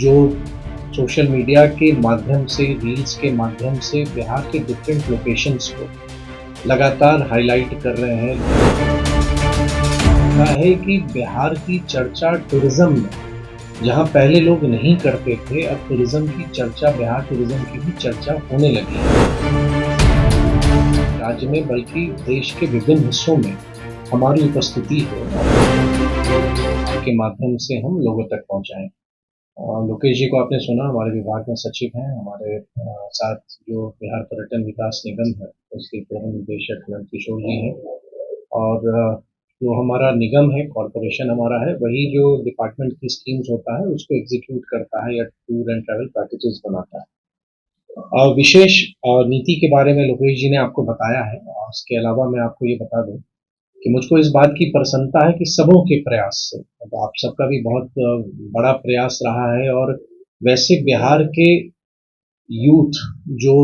जो social media के माध्यम से, रील्स के माध्यम से बिहार के डिफरेंट लोकेशंस को लगातार हाईलाइट कर रहे हैं। कहा है कि बिहार की चर्चा टूरिज्म में, जहां पहले लोग नहीं करते थे, अब टूरिज्म की चर्चा, बिहार टूरिज्म की भी चर्चा होने लगी है राज्य में, बल्कि देश के विभिन्न हिस्सों में हमारी उपस्थिति हो के माध्यम से हम लोगों तक पहुंचाएं। लोकेश जी को आपने सुना, हमारे विभाग में सचिव हैं। हमारे साथ जो बिहार पर्यटन विकास निगम है उसके प्रबंध निदेशक नंद किशोर जी हैं, और जो हमारा निगम है, कॉरपोरेशन हमारा है, वही जो डिपार्टमेंट की स्कीम्स होता है उसको एग्जीक्यूट करता है या टूर एंड ट्रैवल पैकेजेस बनाता है। विशेष नीति के बारे में लोकेश जी ने आपको बताया है, और उसके अलावा मैं आपको ये बता दूं कि मुझको इस बात की प्रसन्नता है कि सबों के प्रयास से, तो आप सबका भी बहुत बड़ा प्रयास रहा है। और वैसे बिहार के यूथ जो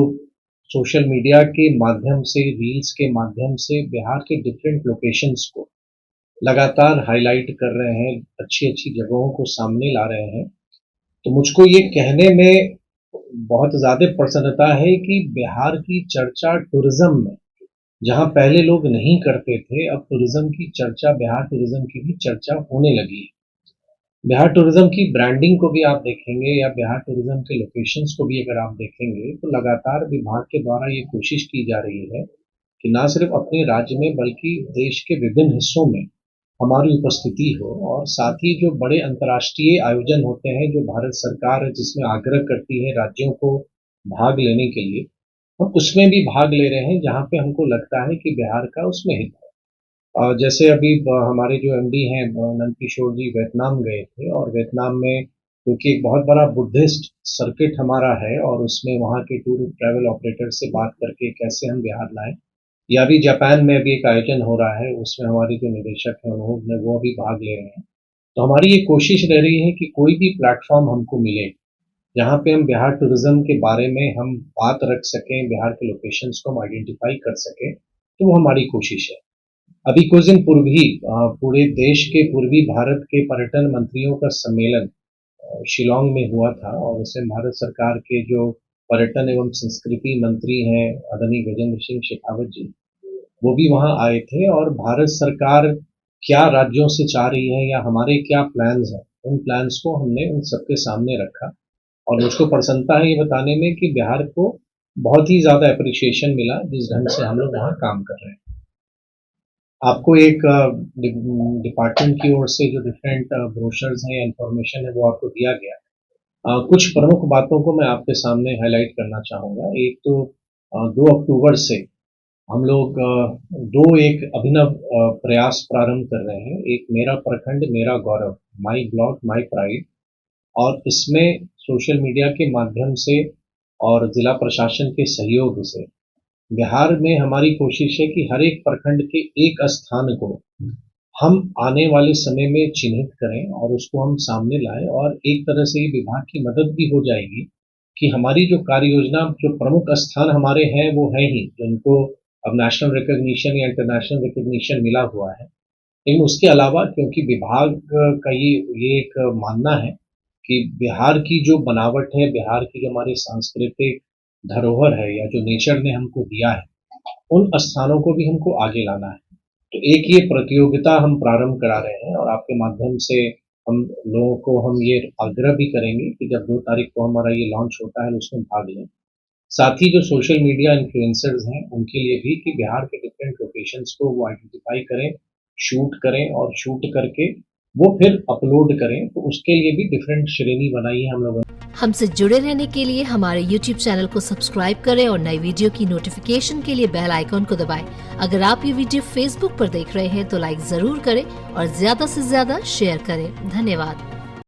सोशल मीडिया के माध्यम से, रील्स के माध्यम से बिहार के डिफरेंट लोकेशंस को लगातार हाईलाइट कर रहे हैं, अच्छी अच्छी जगहों को सामने ला रहे हैं, तो मुझको ये कहने में बहुत ज्यादा प्रसन्नता है कि बिहार की चर्चा टूरिज्म में, जहां पहले लोग नहीं करते थे, अब टूरिज्म की चर्चा, बिहार टूरिज्म की भी चर्चा होने लगी है। बिहार टूरिज्म की ब्रांडिंग को भी आप देखेंगे या बिहार टूरिज्म के लोकेशंस को भी अगर आप देखेंगे, तो लगातार विभाग के द्वारा ये कोशिश की जा रही है कि ना सिर्फ अपने राज्य में बल्कि देश के विभिन्न हिस्सों में हमारी उपस्थिति हो। और साथ ही जो बड़े अंतर्राष्ट्रीय आयोजन होते हैं, जो भारत सरकार जिसमें आग्रह करती है राज्यों को भाग लेने के लिए, हम उसमें भी भाग ले रहे हैं, जहां पे हमको लगता है कि बिहार का उसमें हित है। जैसे अभी हमारे जो एमडी हैं नंद किशोर जी वियतनाम गए थे, और वियतनाम में क्योंकि एक बहुत बड़ा बुद्धिस्ट सर्किट हमारा है, और उसमें वहाँ के टूर ट्रैवल ऑपरेटर से बात करके कैसे हम बिहार लाएं, या अभी जापान में भी एक आयोजन हो रहा है, उसमें हमारे जो निदेशक हैं वो भी भाग ले रहे हैं। तो हमारी ये कोशिश रह रही है कि कोई भी प्लेटफॉर्म हमको मिले जहाँ पे हम बिहार टूरिज्म के बारे में हम बात रख सकें, बिहार के लोकेशंस को हम आइडेंटिफाई कर सकें, तो वो हमारी कोशिश है। अभी कुछ दिन पूर्व ही पूरे देश के पूर्वी भारत के पर्यटन मंत्रियों का सम्मेलन शिलांग में हुआ था, और उसमें भारत सरकार के जो पर्यटन एवं संस्कृति मंत्री हैं आदरणीय गजेंद्र सिंह शेखावत जी, वो भी वहां आए थे। और भारत सरकार क्या राज्यों से चाह रही है या हमारे क्या प्लान्स हैं, उन प्लान्स को हमने उन सबके सामने रखा, और मुझको प्रसन्नता है ये बताने में कि बिहार को बहुत ही ज्यादा अप्रिसिएशन मिला जिस ढंग से हम लोग वहाँ काम कर रहे हैं। आपको एक डिपार्टमेंट की ओर से जो डिफरेंट ब्रोशर्स हैं या इंफॉर्मेशन है वो आपको दिया गया। कुछ प्रमुख बातों को मैं आपके सामने हाईलाइट करना चाहूँगा। एक तो 2 अक्टूबर से हम लोग एक अभिनव प्रयास प्रारंभ कर रहे हैं। एक मेरा प्रखंड मेरा गौरव, माई ब्लॉक माई प्राइड, और इसमें सोशल मीडिया के माध्यम से और जिला प्रशासन के सहयोग से बिहार में हमारी कोशिश है कि हर एक प्रखंड के एक स्थान को हम आने वाले समय में चिन्हित करें और उसको हम सामने लाएं, और एक तरह से ये विभाग की मदद भी हो जाएगी कि हमारी जो कार्य योजना, जो प्रमुख स्थान हमारे हैं वो है ही, जिनको अब नेशनल रिकॉग्निशन या इंटरनेशनल रिकॉग्निशन मिला हुआ है, लेकिन उसके अलावा क्योंकि विभाग का ये एक मानना है कि बिहार की जो बनावट है, बिहार की जो हमारी सांस्कृतिक धरोहर है या जो नेचर ने हमको दिया है, उन स्थानों को भी हमको आगे लाना है। तो एक ये प्रतियोगिता हम प्रारंभ करा रहे हैं, और आपके माध्यम से हम लोगों को हम ये आग्रह भी करेंगे कि जब 2 तारीख को हमारा ये लॉन्च होता है उसमें भाग लें। साथ ही जो सोशल मीडिया इन्फ्लुएंसर्स हैं उनके लिए भी कि बिहार के डिफरेंट लोकेशंस को वो आइडेंटिफाई करें, शूट करें, और शूट करके वो फिर अपलोड करें, तो उसके लिए भी डिफरेंट श्रेणी बनाई है हम लोगों ने। हमसे जुड़े रहने के लिए हमारे YouTube चैनल को सब्सक्राइब करें और नई वीडियो की नोटिफिकेशन के लिए बेल आइकॉन को दबाएं। अगर आप ये वीडियो Facebook पर देख रहे हैं तो लाइक जरूर करें और ज्यादा से ज्यादा शेयर करें। धन्यवाद।